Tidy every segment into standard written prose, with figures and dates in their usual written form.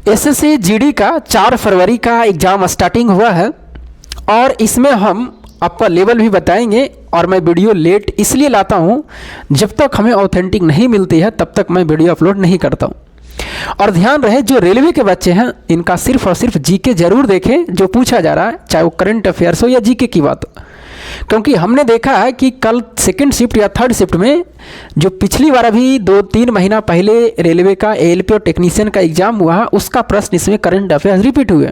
SSC GD का 4 फरवरी का exam starting हुआ है और इसमें हम आपका लेवल भी बताएंगे। और मैं वीडियो लेट इसलिए लाता हूँ, जब तक हमें ऑथेंटिक नहीं मिलती है तब तक मैं वीडियो अपलोड नहीं करता हूँ। और ध्यान रहे जो रेलवे के बच्चे हैं इनका सिर्फ और सिर्फ जीके जरूर देखें जो पूछा जा रहा है, चाहे वो करंट अफेयर्स हो या जीके की बात हो। क्योंकि हमने देखा है कि कल सेकंड शिफ्ट या थर्ड शिफ्ट में जो पिछली बार अभी 2-3 महीना पहले रेलवे का एएलपी और टेक्नीशियन का एग्ज़ाम हुआ, उसका प्रश्न इसमें करंट अफेयर्स रिपीट हुए।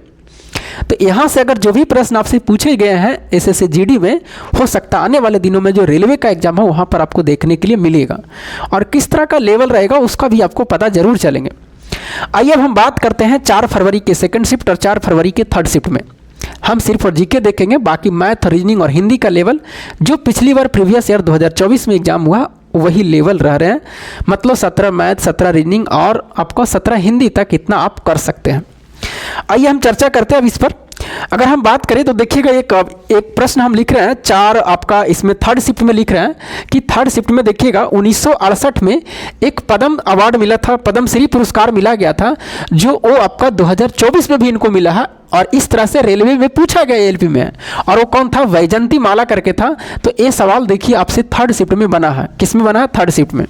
तो यहाँ से अगर जो भी प्रश्न आपसे पूछे गए हैं एसएससी जीडी में, हो सकता है आने वाले दिनों में जो रेलवे का एग्जाम है वहाँ पर आपको देखने के लिए मिलेगा और किस तरह का लेवल रहेगा उसका भी आपको पता जरूर चलेंगे। आइए अब हम बात करते हैं 4 फरवरी के सेकंड शिफ्ट और 4 फरवरी के थर्ड शिफ्ट में। हम सिर्फ और जीके देखेंगे, बाकी मैथ, रीजनिंग और हिंदी का लेवल जो पिछली बार प्रीवियस ईयर 2024 में एग्जाम हुआ वही लेवल रह रहे हैं। मतलब 17 मैथ, 17 रीजनिंग और आपको 17 हिंदी तक इतना आप कर सकते हैं। आइए हम चर्चा करते हैं अब इस पर। अगर हम बात करें तो देखिएगा एक प्रश्न हम लिख रहे हैं 4 आपका इसमें थर्ड शिफ्ट में लिख रहे हैं कि थर्ड शिफ्ट में देखिएगा 1968 में एक पद्म अवार्ड मिला था, पद्मश्री पुरस्कार मिला गया था, जो वो आपका 2024 में भी इनको मिला है और इस तरह से रेलवे में पूछा गया एएलपी में। और वो कौन था? वैजंती माला करके था। तो ये सवाल देखिए आपसे थर्ड शिफ्ट में बना है। किस में बना है? थर्ड शिफ्ट में।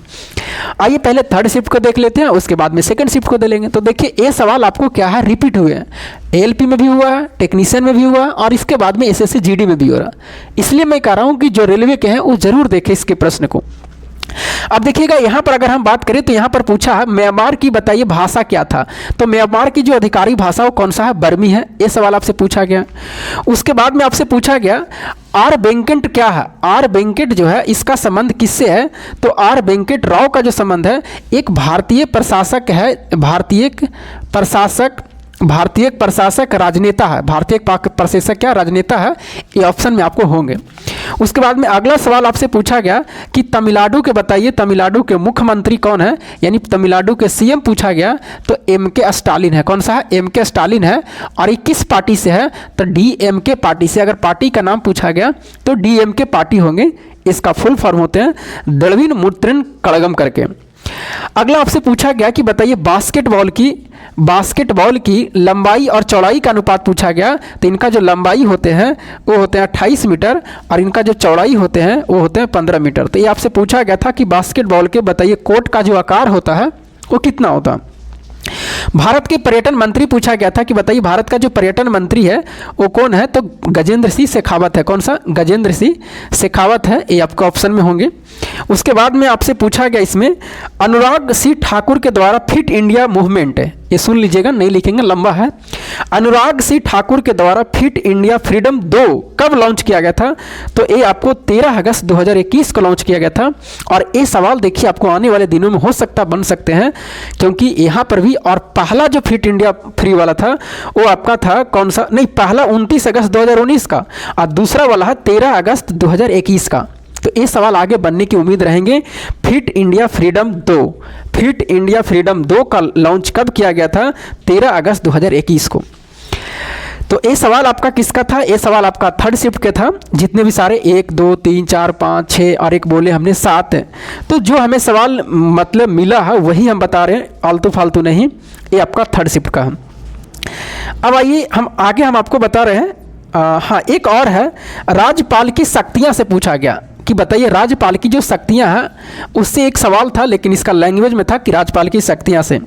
आइए पहले थर्ड शिफ्ट को देख लेते हैं, उसके बाद में सेकंड शिफ्ट को दे लेंगे। तो देखिए ये सवाल आपको क्या है, रिपीट हुए हैं। एएलपी में भी हुआ है, टेक्नीशियन में भी हुआ है और इसके बाद में एसएससी जीडी में भी हो रहा है। इसलिए मैं कह रहा हूँ कि जो रेलवे के हैं वो जरूर देखें इसके प्रश्न को। अब देखिएगा यहाँ पर अगर हम बात करें तो यहाँ पर पूछा है म्यांमार की बताइए भाषा क्या था। तो म्यांमार की जो अधिकारी भाषा वो कौन सा है? बर्मी है। ये सवाल आपसे पूछा गया। उसके बाद में आपसे पूछा गया आर वेंकट क्या है? आर वेंकट जो है इसका संबंध किससे है? तो आर वेंकट राव का जो संबंध है एक भारतीय प्रशासक है, भारतीय प्रशासक राजनेता है। भारतीय प्रशासक क्या? राजनेता है। ये ऑप्शन में आपको होंगे। उसके बाद में अगला सवाल आपसे पूछा गया कि तमिलनाडु के बताइए तमिलनाडु के मुख्यमंत्री कौन है, यानी तमिलनाडु के सीएम पूछा गया। तो एमके स्टालिन है। कौन सा है? एमके स्टालिन है। और ये किस पार्टी से है? तो डीएमके पार्टी से। अगर पार्टी का नाम पूछा गया तो डीएमके पार्टी होंगे। इसका फुल फॉर्म होते हैं द्रविड़ मुनेत्र कड़गम करके। अगला आपसे पूछा गया कि बताइए बास्केटबॉल की लंबाई और चौड़ाई का अनुपात पूछा गया। तो इनका जो लंबाई होते हैं वो होते हैं 28 मीटर और इनका जो चौड़ाई होते हैं वो होते हैं 15 मीटर। तो ये आपसे पूछा गया था कि बास्केटबॉल के बताइए कोर्ट का जो आकार होता है वो कितना होता है। भारत के पर्यटन मंत्री पूछा गया था कि बताइए भारत का जो पर्यटन मंत्री है वो कौन है? तो गजेंद्र सिंह शेखावत है। कौन सा? गजेंद्र सिंह शेखावत है। ये आपके ऑप्शन में होंगे। उसके बाद में आपसे पूछा गया इसमें अनुराग सिंह ठाकुर के द्वारा फिट इंडिया मूवमेंट है। ये सुन लीजिएगा, नहीं लिखेंगे, लंबा है। अनुराग सिंह ठाकुर के द्वारा फिट इंडिया फ्रीडम 2 कब लॉन्च किया गया था? तो ये आपको 13 अगस्त 2021 को लॉन्च किया गया था। और ये सवाल देखिए आपको आने वाले दिनों में हो सकता बन सकते हैं, क्योंकि यहाँ पर भी और पहला जो फिट इंडिया फ्री वाला था वो आपका था कौन सा? नहीं, पहला 29 अगस्त 2019 का और दूसरा वाला है 13 अगस्त 2021 का। तो ये सवाल आगे बनने की उम्मीद रहेंगे। फिट इंडिया फ्रीडम 2 का लॉन्च कब किया गया था? 13 अगस्त 2021 को। तो ये सवाल आपका किसका था? ये सवाल आपका थर्ड शिफ्ट के था। जितने भी सारे 1 2 3 4 5 6 और एक बोले हमने 7 है। तो जो हमें सवाल मतलब मिला है वही हम बता रहे हैं, आलतू फालतू नहीं। ये आपका थर्ड शिफ्ट का है। अब आइए हम आपको बता रहे हैं। हाँ, एक और है राज्यपाल की शक्तियाँ से पूछा गया कि बताइए राज्यपाल की जो शक्तियाँ हैं उससे एक सवाल था, लेकिन इसका लैंग्वेज में था कि राज्यपाल की शक्तियाँ से।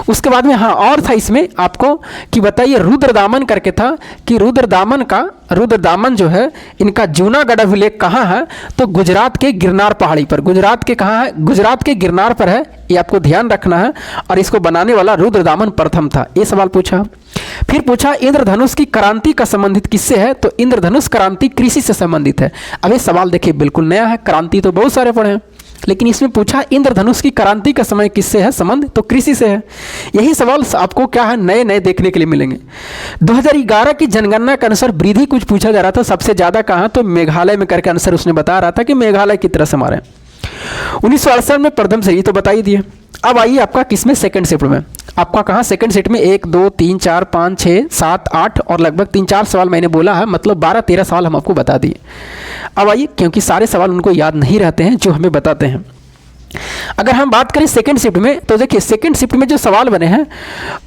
उसके बाद में हाँ और था इसमें आपको कि बताइए रुद्रदामन करके था कि रुद्रदामन जो है इनका जूनागढ़ अभिलेख कहाँ है? तो गुजरात के गिरनार पहाड़ी पर। गुजरात के कहाँ है? गुजरात के गिरनार पर है। ये आपको ध्यान रखना है। और इसको बनाने वाला रुद्रदामन प्रथम था। ये सवाल पूछा। फिर पूछा इंद्रधनुष की क्रांति का संबंधित किससे है? तो इंद्रधनुष क्रांति कृषि से संबंधित है। अब ये सवाल देखिए बिल्कुल नया है। क्रांति तो बहुत सारे पढ़े हैं, लेकिन इसमें पूछा इंद्रधनुष की क्रांति का समय किससे है संबंध? तो कृषि से है। यही सवाल आपको क्या है नए नए देखने के लिए मिलेंगे। 2011 की जनगणना के अनुसार वृद्धि कुछ पूछा जा रहा था, सबसे ज़्यादा कहाँ? तो मेघालय में करके आंसर उसने बता रहा था कि मेघालय की तरह से हमारे 1968 में प्रथम श्रेणी तो बता ही दिए। अब आइए आपका किसमें? सेकंड शिफ्ट में। आपका कहाँ? सेकंड शिफ्ट में 1 2 3 4 5 6 7 8 और लगभग 3-4 सवाल मैंने बोला है, मतलब 12-13 सवाल हम आपको बता दिए। अब आइए, क्योंकि सारे सवाल उनको याद नहीं रहते हैं जो हमें बताते हैं। अगर हम बात करें सेकंड शिफ्ट में, तो देखिए सेकंड शिफ्ट में जो सवाल बने हैं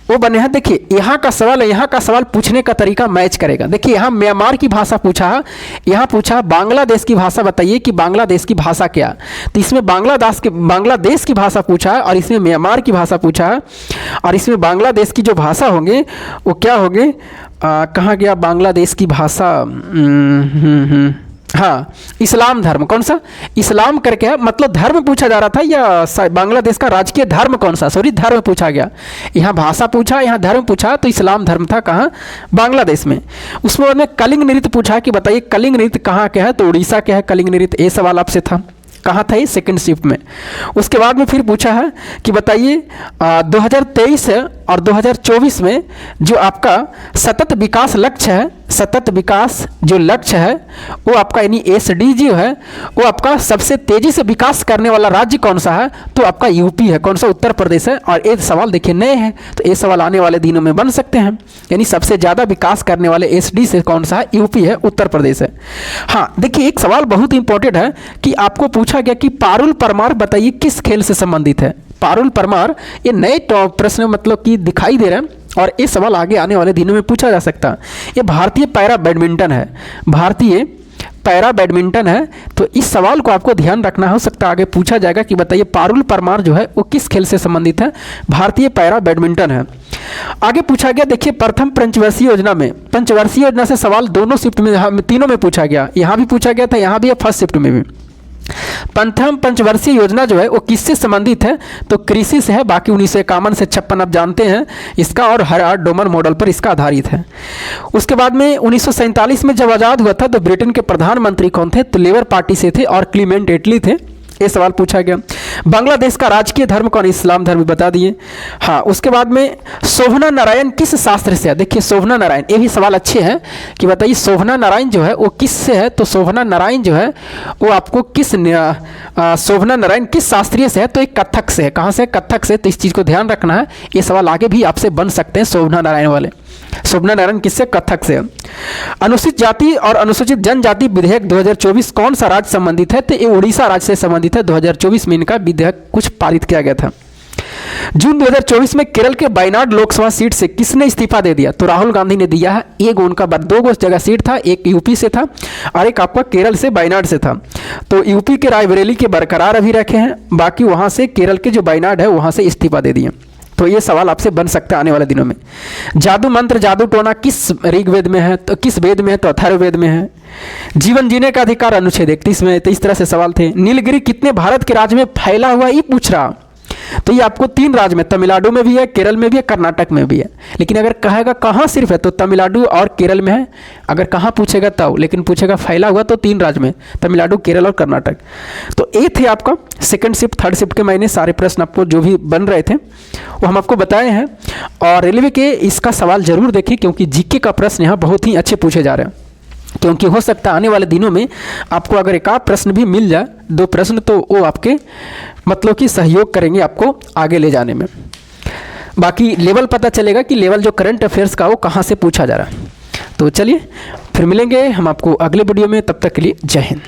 वो बने हैं, देखिए यहाँ का सवाल है, यहाँ का सवाल पूछने का तरीका मैच करेगा। देखिए यहाँ म्यांमार की भाषा पूछा है, यहाँ पूछा बांग्लादेश की भाषा बताइए कि बांग्लादेश की भाषा क्या। तो इसमें बांग्लादेश की भाषा पूछा है, और इसमें म्यांमार की भाषा पूछा है, और इसमें बांग्लादेश की जो भाषा होंगे वो क्या होंगे, कहाँ गया बांग्लादेश की भाषा, हाँ इस्लाम धर्म। कौन सा इस्लाम करके है, मतलब धर्म पूछा जा रहा था, या बांग्लादेश का राजकीय धर्म कौन सा, सॉरी धर्म पूछा गया। यहाँ भाषा पूछा, यहाँ धर्म पूछा, तो इस्लाम धर्म था कहाँ, बांग्लादेश में। उसमें बाद में कलिंग नृत्य पूछा कि बताइए कलिंग नृत्य कहाँ के है, तो उड़ीसा के है कलिंग नृत्य। ये सवाल आपसे था, कहाँ था ये, सेकंड शिफ्ट में। उसके बाद में फिर पूछा है कि बताइए 2023 और 2024 में जो आपका सतत विकास लक्ष्य है, सतत विकास जो लक्ष्य है वो आपका यानी SDG है, वो आपका सबसे तेजी से विकास करने वाला राज्य कौन सा है, तो आपका यूपी है। कौन सा, उत्तर प्रदेश है। और ये सवाल देखिए नए हैं, तो ये सवाल आने वाले दिनों में बन सकते हैं। यानी सबसे ज़्यादा विकास करने वाले SD से कौन सा है, यूपी है, उत्तर प्रदेश है। हाँ देखिए एक सवाल बहुत इंपॉर्टेंट है कि आपको पूछा गया कि पारुल परमार बताइए किस खेल से संबंधित है। पारुल परमार, ये नए प्रश्न मतलब कि दिखाई दे रहे हैं, और ये सवाल आगे आने वाले दिनों में पूछा जा सकता है। ये भारतीय पैरा बैडमिंटन है, भारतीय पैरा बैडमिंटन है। तो इस सवाल को आपको ध्यान रखना, हो सकता है आगे पूछा जाएगा कि बताइए पारुल परमार जो है वो किस खेल से संबंधित है, भारतीय पैरा बैडमिंटन है। आगे पूछा गया देखिए प्रथम पंचवर्षीय योजना में, पंचवर्षीय योजना से सवाल दोनों शिफ्ट में, तीनों में पूछा गया। यहाँ भी पूछा गया था, यहाँ भी है, फर्स्ट शिफ्ट में भी। प्रथम पंचवर्षीय योजना जो है वो किससे संबंधित है, तो कृषि से है। बाकी 1951 से 56 आप जानते हैं इसका, और हर डोमर मॉडल पर इसका आधारित है। उसके बाद में 1947 में जब आज़ाद हुआ था तो ब्रिटेन के प्रधानमंत्री कौन थे, तो लेबर पार्टी से थे, और क्लीमेंट एटली थे। ये सवाल पूछा गया। बांग्लादेश का राजकीय धर्म कौन, इस्लाम धर्म बता दिए। हाँ उसके बाद में शोभना नारायण किस शास्त्र से है, देखिए शोभना नारायण, ये भी सवाल अच्छे हैं कि बताइए शोभना नारायण जो है वो किस से है, तो शोभना नारायण जो है वो आपको किस शोभना नारायण किस शास्त्रीय से है, तो एक कथक से है। कहाँ से, कथक से। तो इस चीज़ को ध्यान रखना है, ये सवाल आगे भी आपसे बन सकते हैं शोभना नारायण वाले। शोभना नारायण किससे, कथक से। अनुसूचित जाति और अनुसूचित जनजाति विधेयक 2024 कौन सा राज्य संबंधित है, तो ये उड़ीसा राज्य से संबंधित है। 2024 में इनका विधेयक कुछ पारित किया गया था। जून 2024 में केरल के वायनाड लोकसभा सीट से किसने इस्तीफा दे दिया, तो राहुल गांधी ने दिया है। एक उनका 2 जगह सीट था, एक यूपी से था और एक आपका केरल से वायनाड से था। तो यूपी के रायबरेली के बरकरार अभी रखे हैं, बाकी वहां से केरल के जो वायनाड है वहां से इस्तीफा दे दिए। तो ये सवाल आपसे बन सकता है आने वाले दिनों में। जादू मंत्र जादू टोना किस ऋग्वेद में है, तो किस वेद में है, तो अथर्ववेद में है। जीवन जीने का अधिकार अनुच्छेद 31 में। तो इस तरह से सवाल थे। नीलगिरी कितने भारत के राज्य में फैला हुआ ये पूछ रहा, तो ये आपको 3 राज्य में, तमिलनाडु में भी है, केरल में भी है, कर्नाटक में भी है। लेकिन अगर कहेगा कहाँ सिर्फ है, तो तमिलनाडु और केरल में है। अगर कहाँ पूछेगा तब, लेकिन पूछेगा फैला हुआ तो 3 राज्य में, तमिलनाडु, केरल और कर्नाटक। तो ये थे आपका सेकंड शिफ्ट थर्ड शिफ्ट के महीने सारे प्रश्न आपको जो भी बन रहे थे वो हम आपको बताए हैं। और रेलवे के इसका सवाल जरूर देखिए, क्योंकि जीके का प्रश्न यहाँ बहुत ही अच्छे पूछे जा रहे हैं। क्योंकि हो सकता है आने वाले दिनों में आपको अगर एक आध प्रश्न भी मिल जाए, 2 प्रश्न, तो वो आपके मतलब कि सहयोग करेंगे आपको आगे ले जाने में। बाकी लेवल पता चलेगा कि लेवल जो करंट अफेयर्स का वो कहाँ से पूछा जा रहा है। तो चलिए फिर मिलेंगे हम आपको अगले वीडियो में, तब तक के लिए जय हिंद।